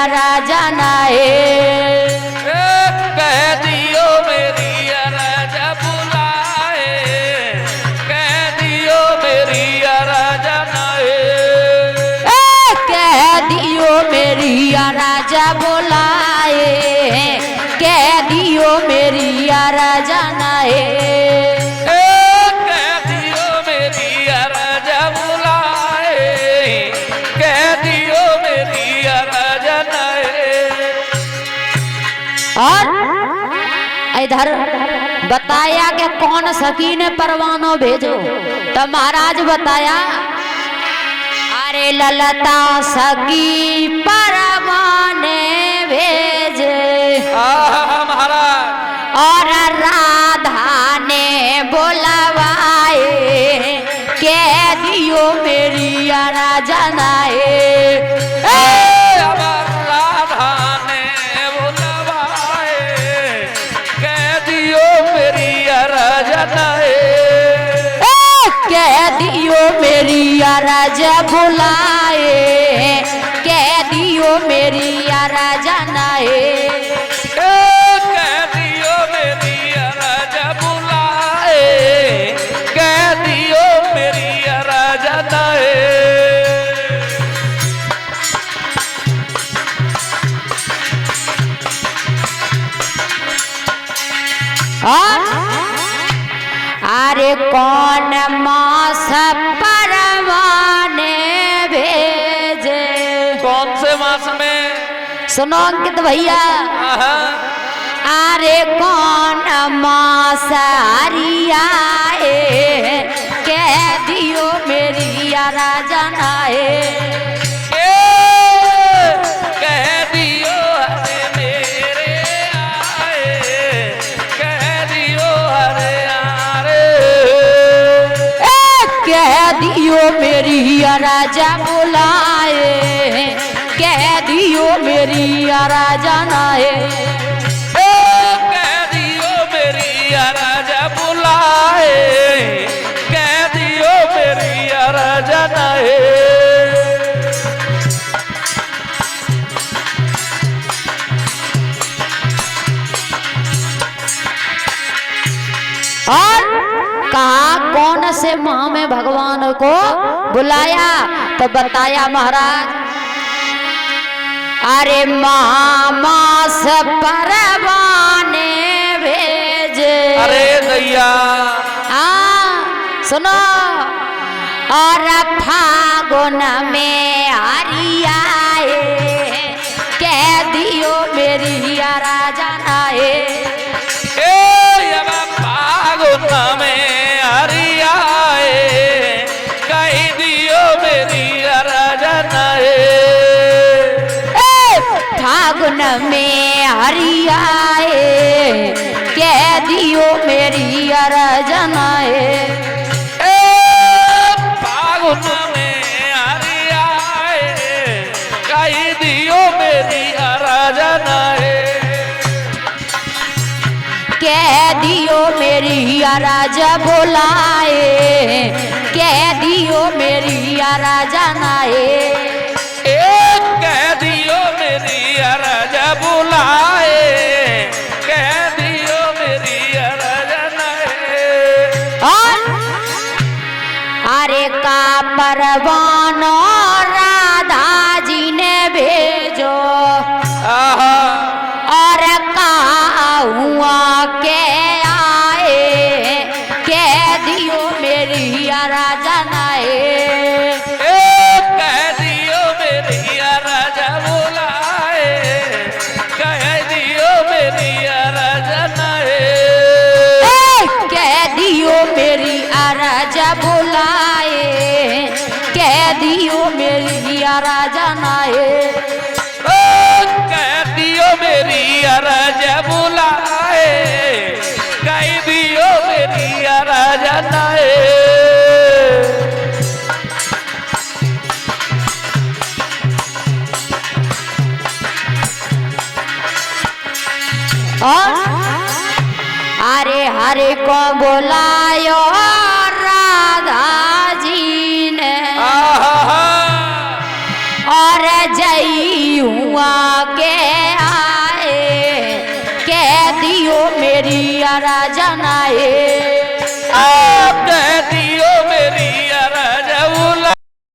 राजा नाए। कह दियो मेरी राजा बुलाए, कह दियो मेरी राजा नाए। कह दियो मेरी राजा बुलाए, कह दियो मेरी राजा नाए। कह दियो मेरी राजा बुलाए, कह दियो मेरी राजा नाए। और इधर बताया कि कौन सकीन परवानो भेजो, तो महाराज बताया अरे ललता सकी परवाने भेजे। महाराज और राधा ने बुलवाए, कह दियो मेरी राजा नाए। राधा ने बुलवाए, कह दियो मेरी राजा नाए। कह दियो मेरी राजा बुलाए, कह दियो मेरी राजा नाए। कह दियो मेरी राजा बुलाए, कह दियो मेरी राजा नाए। अरे कौन मास परवाने भेजे। कौन से मास में? सुनो अंकित भैया, अरे कौन मास हरियाए, कह दियो मेरी राजा नाए। कह दियो हरे मेरे आए, कह दियो हरे आरे। कह दियो मेरी राजा बुलाए, कह दियो मेरी राजा नाए। कह दियो मेरी राजा बुलाए, कह दियो मेरी राजा नाए। और कहा कौन से माह में भगवान को बुलाया, तो बताया महाराज अरे मास परवाने भेजे। अरे दैया हाँ सुनो, और फागुन में हरियाए, कह दियो मेरी राजा नाए। फागुन में हरियाए, कह दियो मेरी राजा नाए। फागुन में हरियाए, कह दियो मेरी राजा नाए। फागुन में हरियाए, कह दियो मेरी राजा नाए। कह दियो मेरी राजा बुलाए, कह दियो मेरी राजा नाए। कह दियो मेरी राजा बुलाए, कह दियो मेरी राजा नाए। अरे का परवानो राधा जी ने भेजो, और कहा हुआ के आए, कह दियो मेरी राजा नाए। कह दियो मेरी राजा बुलाए, कह दियो मेरी राजा नाए। कह दियो मेरी राजा बुलाए, कह दियो मेरी राजा नाए। कह दियो मेरी राजा बुलाए, कह दियो मेरी राजा नाए। अरे हरे को बुलायो राधा जी ने, और जई हुआ राजा नाए कह